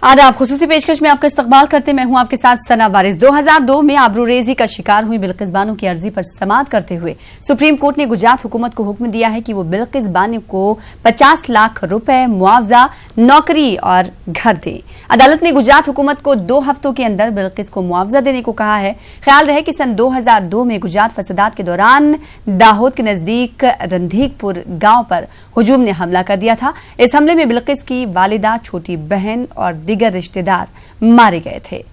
आदाब, खुसूसी पेशकश में आपका इस्तकबाल करते मैं हूं आपके साथ सना वारिस। 2002 में आबरूरेजी का शिकार हुई बिल्किस बानो की अर्जी पर समाअत करते हुए सुप्रीम कोर्ट ने गुजरात हुकूमत को हुक्म दिया है कि वो बिल्किस बानो को 50 लाख रुपए मुआवजा, नौकरी और घर दे। अदालत ने गुजरात हुकूमत को 2 हफ्तों के अंदर बिल्किस को मुआवजा देने को कहा है। ख्याल रहे कि सन 2002 में गुजरात फसादात के दौरान दाहोद के नजदीक रंधीकपुर गांव पर हुजूम ने हमला कर दिया था। इस हमले में बिल्किस की वालिदा, छोटी बहन और दीगर रिश्तेदार मारे गए थे।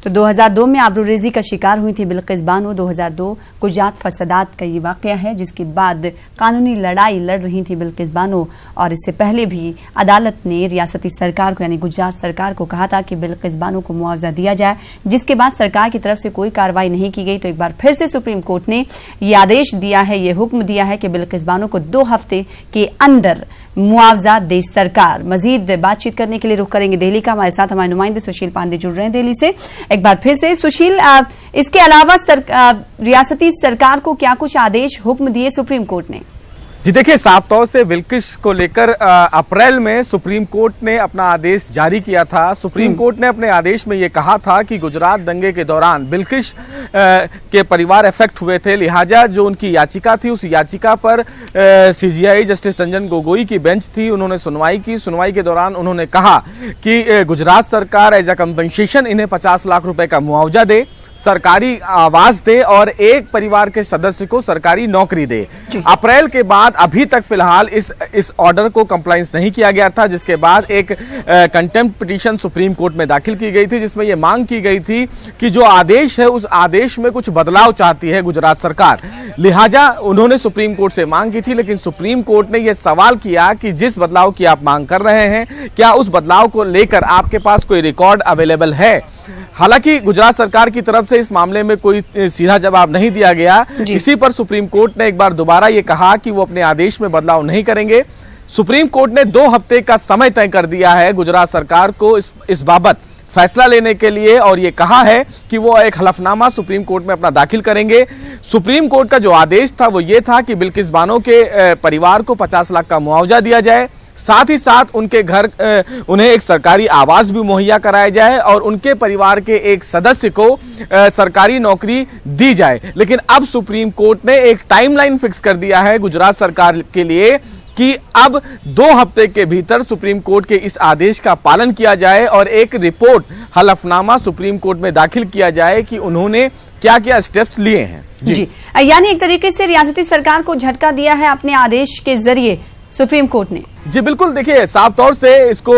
तो 2002 में आबरूरेजी का शिकार हुई थी बिल्किस बानो। 2002 गुजरात फसादात का ये वाकया है, जिसके बाद कानूनी लड़ाई लड़ रही थी बिल्किस बानो। और इससे पहले भी अदालत ने रियासती सरकार को यानी गुजरात सरकार को कहा था कि बिल्किस बानो को मुआवजा दिया जाए, जिसके बाद सरकार की तरफ से कोई कार्रवाई नहीं की गई। तो एक बार फिर से सुप्रीम कोर्ट ने ये आदेश दिया है, ये हुक्म दिया है कि बिल्किस बानो को 2 हफ्ते के अंदर मुआवजा दे सरकार। मजीद बातचीत करने के लिए रुख करेंगे दिल्ली का। हमारे साथ हमारे नुमाइंदे सुशील पांडे जुड़ रहे हैं दिल्ली से। एक बार फिर से सुशील, इसके अलावा रियासती सरकार को क्या कुछ आदेश, हुक्म दिए सुप्रीम कोर्ट ने? जी देखिए, साफ तौर से बिल्किस को लेकर अप्रैल में सुप्रीम कोर्ट ने अपना आदेश जारी किया था। सुप्रीम कोर्ट ने अपने आदेश में ये कहा था कि गुजरात दंगे के दौरान बिल्किस के परिवार इफेक्ट हुए थे, लिहाजा जो उनकी याचिका थी उस याचिका पर सीजीआई जस्टिस रंजन गोगोई की बेंच थी, उन्होंने सुनवाई की। सुनवाई के दौरान उन्होंने कहा कि गुजरात सरकार एज अ कंपनसेशन इन्हें 50 लाख रुपए का मुआवजा दे, सरकारी आवास दे और एक परिवार के सदस्य को सरकारी नौकरी दे। अप्रैल के बाद अभी तक फिलहाल इस ऑर्डर को कंप्लायंस नहीं किया गया था, जिसके बाद एक कंटेम्प्ट पिटीशन सुप्रीम कोर्ट में दाखिल की गई थी, जिसमें यह मांग की गई थी कि जो आदेश है उस आदेश में कुछ बदलाव चाहती है गुजरात सरकार। लिहाजा उन्होंने सुप्रीम कोर्ट से मांग की थी, लेकिन सुप्रीम कोर्ट ने यह सवाल किया कि जिस बदलाव की आप मांग कर रहे हैं, क्या उस बदलाव को लेकर आपके पास कोई रिकॉर्ड अवेलेबल है? हालांकि गुजरात सरकार की तरफ से इस मामले में कोई सीधा जवाब नहीं दिया गया। इसी पर सुप्रीम कोर्ट ने एक बार दोबारा ये कहा कि वो अपने आदेश में बदलाव नहीं करेंगे। सुप्रीम कोर्ट ने 2 हफ्ते का समय तय कर दिया है गुजरात सरकार को इस बाबत फैसला लेने के लिए, और ये कहा है कि वो एक हलफनामा सुप्रीम कोर्ट में अपना दाखिल करेंगे। सुप्रीम कोर्ट का जो आदेश था वो ये था कि बिल्किस बानो के परिवार को 50 लाख का मुआवजा दिया जाए, साथ ही साथ उनके घर उन्हें एक सरकारी आवास भी मुहैया कराया जाए और उनके परिवार के एक सदस्य को सरकारी नौकरी दी जाए। लेकिन अब सुप्रीम कोर्ट ने एक टाइमलाइन फिक्स कर दिया है गुजरात सरकार के लिए कि अब 2 हफ्ते के भीतर सुप्रीम कोर्ट के इस आदेश का पालन किया जाए और एक रिपोर्ट, हलफनामा सुप्रीम कोर्ट में दाखिल किया जाए कि उन्होंने क्या क्या स्टेप्स लिए हैं। जी, यानी एक तरीके से रियासती सरकार को झटका दिया है अपने आदेश के जरिए सुप्रीम कोर्ट ने। जी बिल्कुल, देखिए साफ तौर से इसको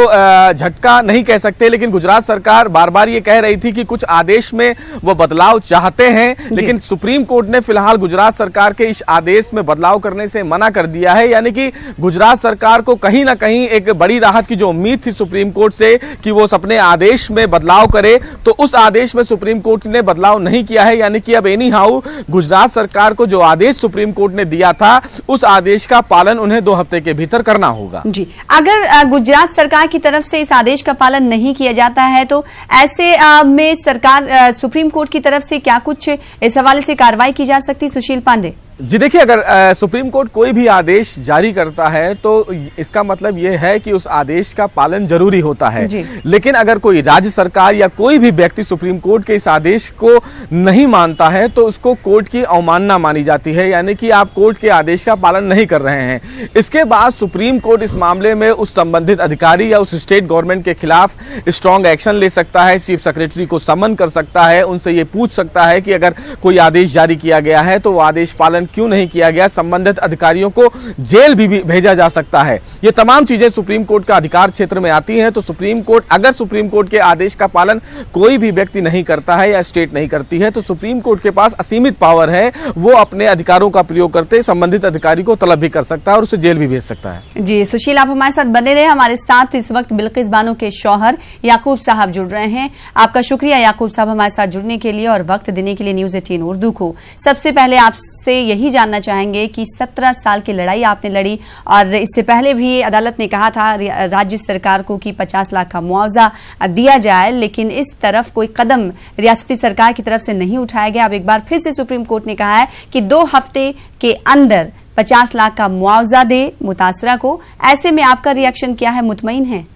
झटका नहीं कह सकते, लेकिन गुजरात सरकार बार बार ये कह रही थी कि कुछ आदेश में वो बदलाव चाहते हैं, लेकिन सुप्रीम कोर्ट ने फिलहाल गुजरात सरकार के इस आदेश में बदलाव करने से मना कर दिया है। यानी कि गुजरात सरकार को कहीं ना कहीं एक बड़ी राहत की जो उम्मीद थी सुप्रीम कोर्ट से कि वो अपने आदेश में बदलाव करे, तो उस आदेश में सुप्रीम कोर्ट ने बदलाव नहीं किया है। यानी कि अब एनी हाउ गुजरात सरकार को जो आदेश सुप्रीम कोर्ट ने दिया था उस आदेश का पालन उन्हें 2 हफ्ते के भीतर करना होगा। जी, अगर गुजरात सरकार की तरफ से इस आदेश का पालन नहीं किया जाता है तो ऐसे में सरकार, सुप्रीम कोर्ट की तरफ से क्या कुछ इस हवाले से कार्रवाई की जा सकती? सुशील पांडे जी देखिए, अगर सुप्रीम कोर्ट कोई भी आदेश जारी करता है तो इसका मतलब यह है कि उस आदेश का पालन जरूरी होता है। लेकिन अगर कोई राज्य सरकार या कोई भी व्यक्ति सुप्रीम कोर्ट के इस आदेश को नहीं मानता है तो उसको कोर्ट की अवमानना मानी जाती है, यानी कि आप कोर्ट के आदेश का पालन नहीं कर रहे हैं। इसके बाद सुप्रीम कोर्ट इस मामले में उस संबंधित अधिकारी या उस स्टेट गवर्नमेंट के खिलाफ स्ट्रॉन्ग एक्शन ले सकता है, चीफ सेक्रेटरी को समन कर सकता है, उनसे ये पूछ सकता है कि अगर कोई आदेश जारी किया गया है तो वो आदेश पालन क्यों नहीं किया गया, संबंधित अधिकारियों को जेल भी भेजा जा सकता है। ये तमाम चीजें सुप्रीम कोर्ट का अधिकार क्षेत्र में आती हैं। तो सुप्रीम कोर्ट, अगर सुप्रीम कोर्ट के आदेश का पालन कोई भी व्यक्ति नहीं करता है या स्टेट नहीं करती है तो सुप्रीम कोर्ट के पास असीमित पावर है, वो अपने अधिकारों का प्रयोग करते संबंधित अधिकारी को तलब भी कर सकता है और उसे जेल भी भेज सकता है। जी सुशील, आप हमारे साथ बने रहे। हमारे साथ इस वक्त बिल्किस बानो के शौहर याकूब साहब जुड़ रहे हैं। आपका शुक्रिया याकूब साहब हमारे साथ जुड़ने के लिए और वक्त देने के लिए न्यूज़ 18 उर्दू को। सबसे पहले आपसे यही जानना चाहेंगे कि 17 साल की लड़ाई आपने लड़ी और इससे पहले भी अदालत ने कहा था राज्य सरकार को कि 50 लाख का मुआवजा दिया जाए, लेकिन इस तरफ कोई कदम रियासती सरकार की तरफ से नहीं उठाया गया। अब एक बार फिर से सुप्रीम कोर्ट ने कहा है कि 2 हफ्ते के अंदर 50 लाख का मुआवजा दे मुतासरा को। ऐसे में आपका रिएक्शन क्या है, मुतमईन है?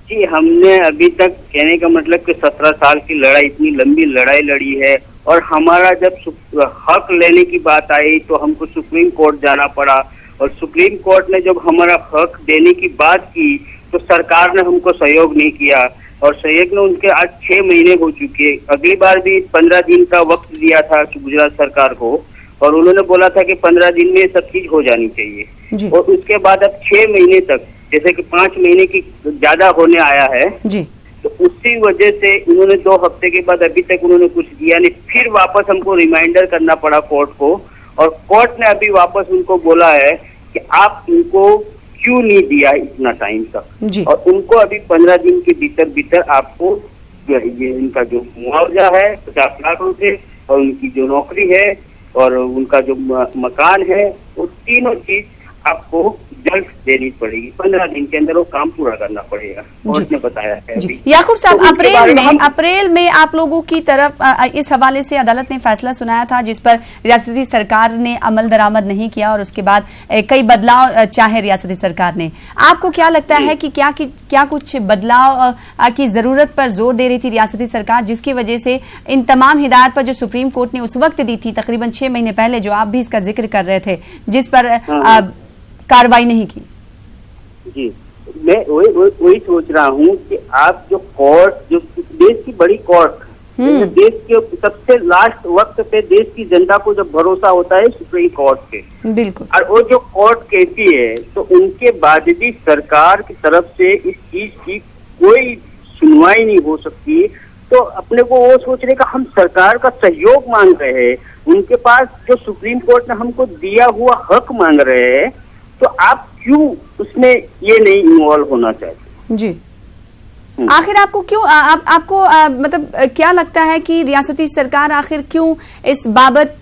जी, हमने अभी तक, कहने का मतलब कि 17 साल की लड़ाई, इतनी लंबी लड़ाई लड़ी है, और हमारा जब हक लेने की बात आई तो हमको सुप्रीम कोर्ट जाना पड़ा, और सुप्रीम कोर्ट ने जब हमारा हक देने की बात की तो सरकार ने हमको सहयोग नहीं किया, और सहयोग ने उनके आज 6 महीने हो चुके। अगली बार भी 15 दिन का वक्त दिया था गुजरात सरकार को, और उन्होंने बोला था कि 15 दिन में सब चीज हो जानी चाहिए, और उसके बाद अब 6 महीने तक, जैसे कि 5 महीने की ज्यादा होने आया है जी। तो उसी वजह से उन्होंने 2 हफ्ते के बाद अभी तक उन्होंने कुछ दिया नहीं। फिर वापस हमको रिमाइंडर करना पड़ा कोर्ट को, और कोर्ट ने अभी वापस उनको बोला है कि आप इनको क्यों नहीं दिया इतना टाइम तक, और उनको अभी 15 दिन के भीतर भीतर आपको ये इनका जो मुआवजा है 50 लाख रुपए, और उनकी जो नौकरी है और उनका जो मकान है, वो तीनों चीज आपको जल्द देनी पड़ेगी। 15 दिन के अंदर वो काम पूरा करना पड़ेगा, कोर्ट ने बताया है अभी। याकूब साहब, तो अप्रैल में आप लोगों की तरफ इस हवाले से अदालत ने फैसला सुनाया था जिस पर रियासती सरकार ने अमल दरामद नहीं किया, और उसके बाद कई बदलाव चाहे रियासती सरकार ने। आपको क्या लगता है कि क्या कुछ बदलाव की जरूरत पर जोर दे रही थी रियासती सरकार, जिसकी वजह से इन तमाम हिदायत पर जो सुप्रीम कोर्ट ने उस वक्त दी थी, तकरीबन 6 महीने पहले, जो आप भी इसका जिक्र कर रहे थे, जिस पर कार्रवाई नहीं की? जी, मैं वही सोच रहा हूँ कि आप जो कोर्ट, जो देश की बड़ी कोर्ट, देश के सबसे लास्ट वक्त पे देश की जनता को जब भरोसा होता है सुप्रीम कोर्ट पे, बिल्कुल, और वो जो कोर्ट कहती है तो उनके बाद भी सरकार की तरफ से इस चीज की कोई सुनवाई नहीं हो सकती, तो अपने को वो सोचने का हम सरकार का सहयोग मांग रहे हैं, उनके पास जो सुप्रीम कोर्ट ने हमको दिया हुआ हक मांग रहे हैं, तो आप क्यों उसमें ये नहीं इन्वॉल्व होना चाहते? जी, आखिर आपको क्यों आपको मतलब क्या लगता है कि रियासती सरकार आखिर क्यों इस बाबत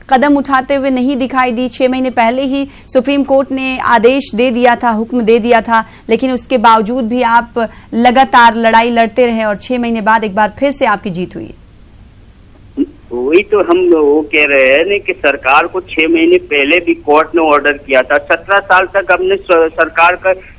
कदम उठाते हुए नहीं दिखाई दी? 6 महीने पहले ही सुप्रीम कोर्ट ने आदेश दे दिया था, हुक्म दे दिया था, लेकिन उसके बावजूद भी आप लगातार लड़ाई लड़ते रहे, और 6 महीने बाद एक बार फिर से आपकी जीत हुई। वही तो हम वो कह रहे हैं ना कि सरकार को 6 महीने पहले भी कोर्ट ने ऑर्डर किया था। 17 साल तक हमने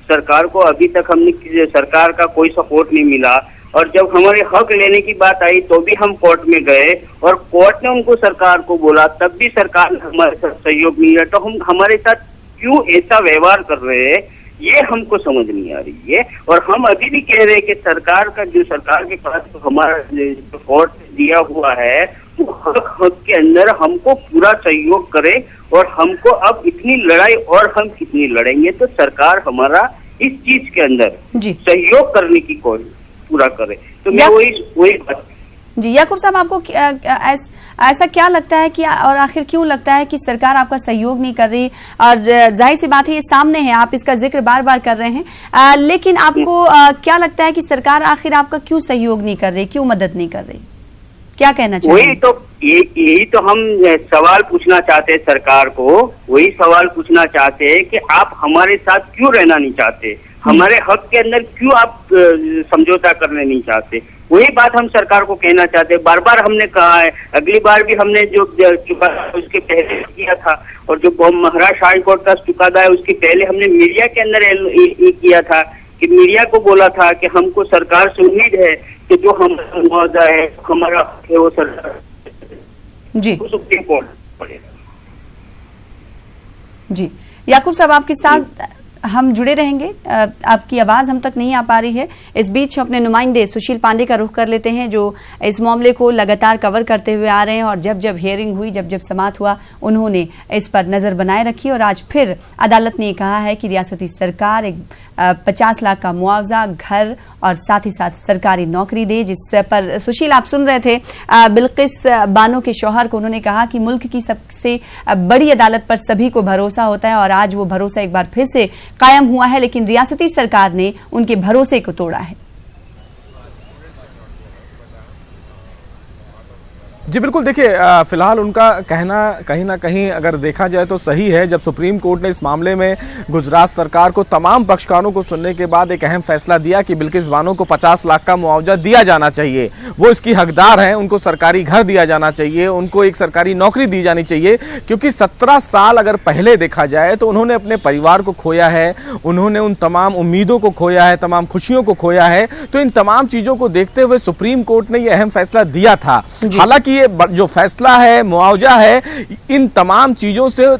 सरकार को अभी तक हमने सरकार का कोई सपोर्ट नहीं मिला, और जब हमारे हक लेने की बात आई तो भी हम कोर्ट में गए, और कोर्ट ने उनको सरकार को बोला, तब भी सरकार ने हमारे साथ सहयोग नहीं है। तो हम हमारे साथ क्यों ऐसा व्यवहार कर रहे हैं, ये हमको समझ नहीं आ रही है। और हम अभी भी कह रहे हैं कि सरकार के पास तो हमारा जो कोर्ट दिया हुआ है वो हक के अंदर हमको पूरा सहयोग करे, और हमको अब इतनी लड़ाई और हम कितनी लड़ेंगे, तो सरकार हमारा इस चीज के अंदर सहयोग करने की कोशिश पूरा करे। तो मैं वही बात। जी, याकूब साहब, आपको ऐसा क्या लगता है कि, और आखिर क्यों लगता है कि सरकार आपका सहयोग नहीं कर रही? और जाहिर सी बात है, ये सामने है, आप इसका जिक्र बार बार कर रहे हैं, लेकिन आपको क्या लगता है कि सरकार आखिर आपका क्यों सहयोग नहीं कर रही, क्यों मदद नहीं कर रही? क्या कहना चाहिए? यही तो हम सवाल पूछना चाहते हैं सरकार को, वही सवाल पूछना चाहते हैं कि आप हमारे साथ क्यों रहना नहीं चाहते, हमारे हक के अंदर क्यों आप समझौता करने नहीं चाहते? वही बात हम सरकार को कहना चाहते हैं। बार बार हमने कहा है, अगली बार भी हमने जो चुकादा उसके पहले किया था, और जो महाराष्ट्र हाई कोर्ट का चुकादा है उसके पहले हमने मीडिया के अंदर किया था, कि मीडिया को बोला था कि हमको सरकार से उम्मीद है कि जो हमारा मुआवजा है, हमारा हक है, वो सरकार जी सुप्रीम कोर्ट पड़ेगा। जी, याकूब साहब, आपके साथ हम जुड़े रहेंगे। आपकी आवाज हम तक नहीं आ पा रही है। इस बीच अपने नुमाइंदे सुशील पांडे का रुख कर लेते हैं, जो इस मामले को लगातार कवर करते हुए आ रहे हैं, और जब जब हियरिंग हुई, जब जब समाअत हुआ, उन्होंने इस पर नजर बनाए रखी, और आज फिर अदालत ने कहा है कि रियासती सरकार एक 50 लाख का मुआवजा, घर और साथ ही साथ सरकारी नौकरी दे। जिस पर सुशील, आप सुन रहे थे बिल्किस बानो के शौहर को, उन्होंने कहा कि मुल्क की सबसे बड़ी अदालत पर सभी को भरोसा होता है, और आज वो भरोसा एक बार फिर से कायम हुआ है, लेकिन रियासती सरकार ने उनके भरोसे को तोड़ा है। जी बिल्कुल, देखिए फिलहाल उनका कहना कहीं ना कहीं अगर देखा जाए तो सही है। जब सुप्रीम कोर्ट ने इस मामले में गुजरात सरकार को तमाम पक्षकारों को सुनने के बाद एक अहम फैसला दिया कि बिल्किस बानो को 50 लाख का मुआवजा दिया जाना चाहिए, वो इसकी हकदार हैं, उनको सरकारी घर दिया जाना चाहिए, उनको एक सरकारी नौकरी दी जानी चाहिए, क्योंकि 17 साल अगर पहले देखा जाए तो उन्होंने अपने परिवार को खोया है, उन्होंने उन तमाम उम्मीदों को खोया है, तमाम खुशियों को खोया है। तो इन तमाम चीजों को देखते हुए सुप्रीम कोर्ट ने यह अहम फैसला दिया था। हालांकि ये जो फैसला है, मुआवजा है, इन तमाम चीजों से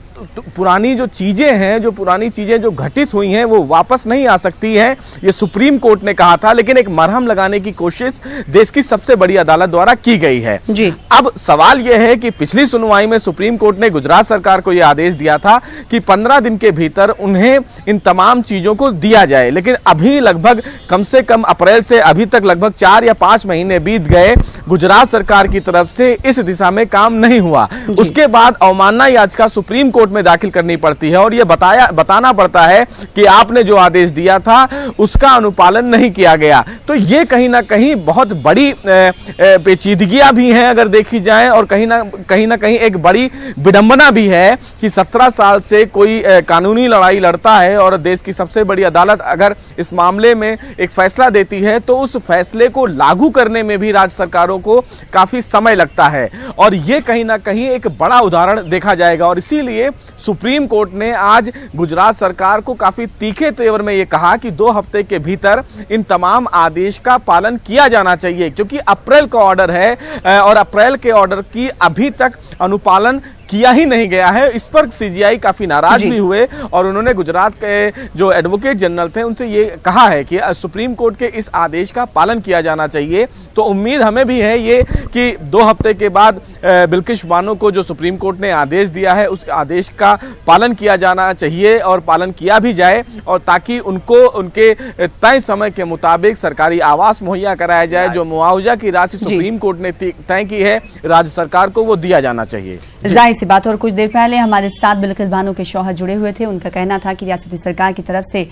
पुरानी जो चीजें हैं, जो पुरानी चीजें जो घटित हुई हैं, वो वापस नहीं आ सकती हैं, ये सुप्रीम कोर्ट ने कहा था। लेकिन एक मरहम लगाने की कोशिश देश की सबसे बड़ी अदालत द्वारा की गई है। जी। अब सवाल यह है कि पिछली सुनवाई में सुप्रीम कोर्ट ने गुजरात सरकार को यह आदेश दिया था कि 15 दिन के भीतर उन्हें इन तमाम चीजों को दिया जाए, लेकिन अभी लगभग कम से कम अप्रैल से अभी तक लगभग 4 या 5 महीने बीत गए, गुजरात सरकार की तरफ से इस दिशा में काम नहीं हुआ। उसके बाद अवमानना याचिका सुप्रीम कोर्ट में दाखिल करनी पड़ती है और यह बताना पड़ता है कि आपने जो आदेश दिया था उसका अनुपालन नहीं किया गया। तो ये कहीं ना कहीं बहुत बड़ी पेचीदगियां भी हैं अगर देखी जाए, और कहीं ना कहीं एक बड़ी विडंबना भी है कि 17 साल से कोई कानूनी लड़ाई लड़ता है और देश की सबसे बड़ी अदालत अगर इस मामले में एक फैसला देती है तो उस फैसले को लागू करने में भी राज्य सरकारों को काफी समय लगता है, और ये कहीं ना कहीं एक बड़ा उदाहरण देखा जाएगा। और इसीलिए सुप्रीम कोर्ट ने आज गुजरात सरकार को काफी तीखे तेवर में यह कहा कि 2 हफ्ते के भीतर इन तमाम आदेश का पालन किया जाना चाहिए, क्योंकि अप्रैल का ऑर्डर है और अप्रैल के ऑर्डर की अभी तक अनुपालन किया ही नहीं गया है। इस पर सीजीआई काफी नाराज भी हुए और उन्होंने गुजरात के जो एडवोकेट जनरल थे उनसे ये कहा है कि सुप्रीम कोर्ट के इस आदेश का पालन किया जाना चाहिए। तो उम्मीद हमें भी है ये कि 2 हफ्ते के बाद बिल्किस बानो को जो सुप्रीम कोर्ट ने आदेश दिया है उस आदेश का पालन किया जाना चाहिए और पालन किया भी जाए, और ताकि उनको उनके तय समय के मुताबिक सरकारी आवास मुहैया कराया जाए। जो मुआवजा की राशि सुप्रीम कोर्ट ने तय की है राज्य सरकार को, वो दिया जाना चाहिए। जाहिर सी बात। और कुछ देर पहले हमारे साथ बिल्किस बानो के शौहर जुड़े हुए थे, उनका कहना था कि रियासती सरकार की तरफ से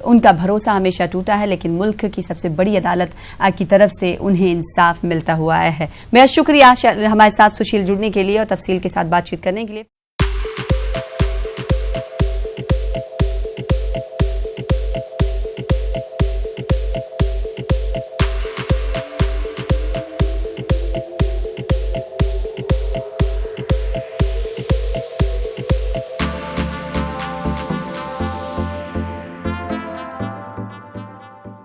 उनका भरोसा हमेशा टूटा है, लेकिन मुल्क की सबसे बड़ी अदालत की तरफ से उन्हें इंसाफ मिलता हुआ आया है। मेरा शुक्रिया हमारे साथ सुशील जुड़ने के लिए और तफसील के साथ बातचीत करने के लिए।